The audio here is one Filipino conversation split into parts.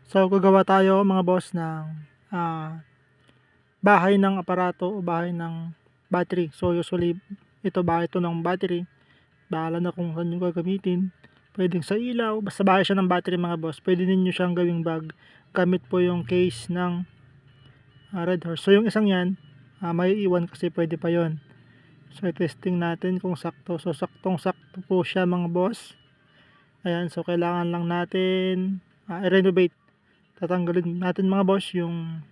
So, gagawa tayo mga boss ng ah, bahay ng aparato o bahay ng battery. So, usually, ito bahay ito ng battery. Bahala na kung saan nyo gagamitin. Pwedeng sa ilaw, basta bahay siya ng battery mga boss. Pwede ninyo siyang gawing bag. Gamit po yung case ng Red Horse. So, yung isang yan, may iwan kasi pwede pa yon. So, testing natin kung sakto. So, saktong-sakto po siya mga boss. Ayan, so kailangan lang natin i-renovate. Tatanggalin natin mga boss yung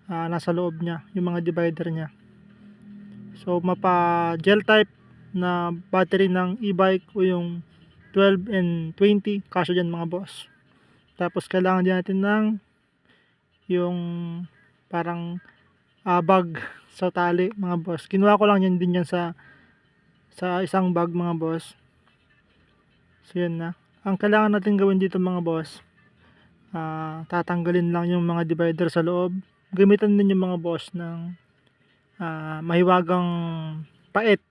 nasa loob niya, yung mga divider niya. So mapa gel type na battery ng e-bike o yung 12 and 20 kasya dyan mga boss. Tapos kailangan din natin ng yung parang bag sa tali mga boss. Kinuha ko lang yan din yan sa isang bag mga boss. So yun na. Ang kailangan natin gawin dito mga boss, tatanggalin lang yung mga divider sa loob. Gamitan din yung mga boss ng mahiwagang pait.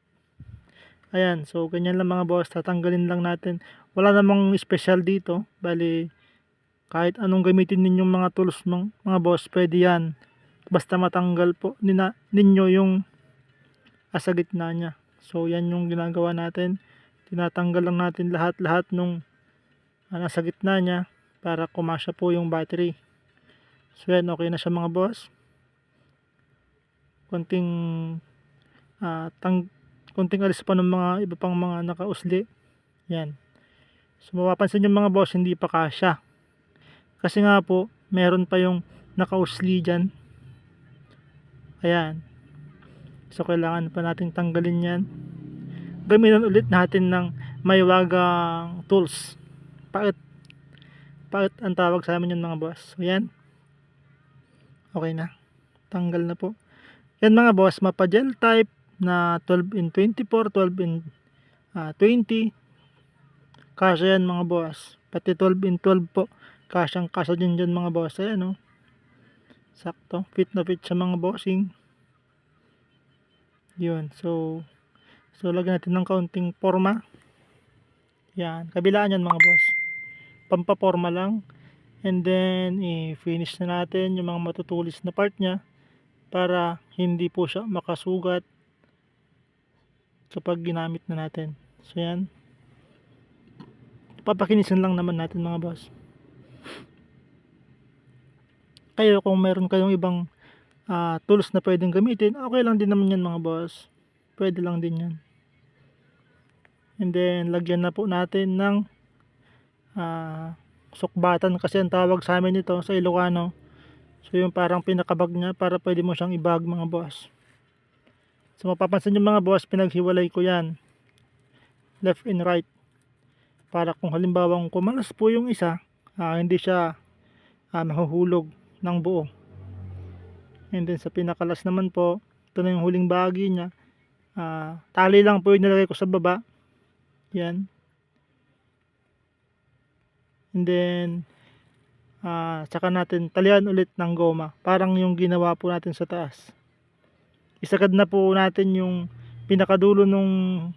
Ayan, so ganyan lang mga boss, tatanggalin lang natin. Wala namang special dito, bali kahit anong gamitin ninyong mga tools mga boss, pwede yan. Basta matanggal po ninyo yung sa gitna nya. So yan yung ginagawa natin. Tinatanggal lang natin lahat-lahat nung nasa gitna nya para kumasya po yung battery. So yan, okay na siya mga boss. Konting konting alis pa ng mga iba pang mga nakausli. Yan. So mapapansin yung mga boss, hindi pa kasya. Kasi nga po, meron pa yung nakausli dyan. Ayan. So kailangan pa natin tanggalin yan. Gamitin ulit natin ng mahiwagang tools. Pait. Pait ang tawag sa amin yun mga boss. So yan. Okay na. Tanggal na po. Yan mga boss, mapa gel type na 12 in 24, 12 in 20. Kasya yan mga boss. Pati 12 in 12 po. Kasyang kasya din dyan mga boss. Ayan o. Sakto. Fit na fit sa mga bossing. Yun. So lagyan natin ng kaunting forma. Yan. Kabilaan yan mga boss. Pampaporma lang. And then, i-finish na natin yung mga matutulis na part niya para hindi po siya makasugat kapag ginamit na natin. So yan, papakinisin lang naman natin mga boss. Kayo kung meron kayong ibang tools na pwedeng gamitin, okay lang din naman yan mga boss. Pwede lang din yan. And then lagyan na po natin ng sukbatan, kasi ang tawag sa amin ito sa Ilocano. So yung parang pinakabag niya para pwede mo siyang ibag mga boss. So mapapansin nyo mga boss, pinaghiwalay ko yan left and right para kung halimbawa kumalas po yung isa, hindi siya mahuhulog ng buo. And then sa pinakalas naman po, ito na yung huling bahagi niya, tali lang po yung nilagay ko sa baba. Yan. And then saka natin talian ulit ng goma, parang yung ginawa po natin sa taas. Isagad na po natin yung pinakadulo nung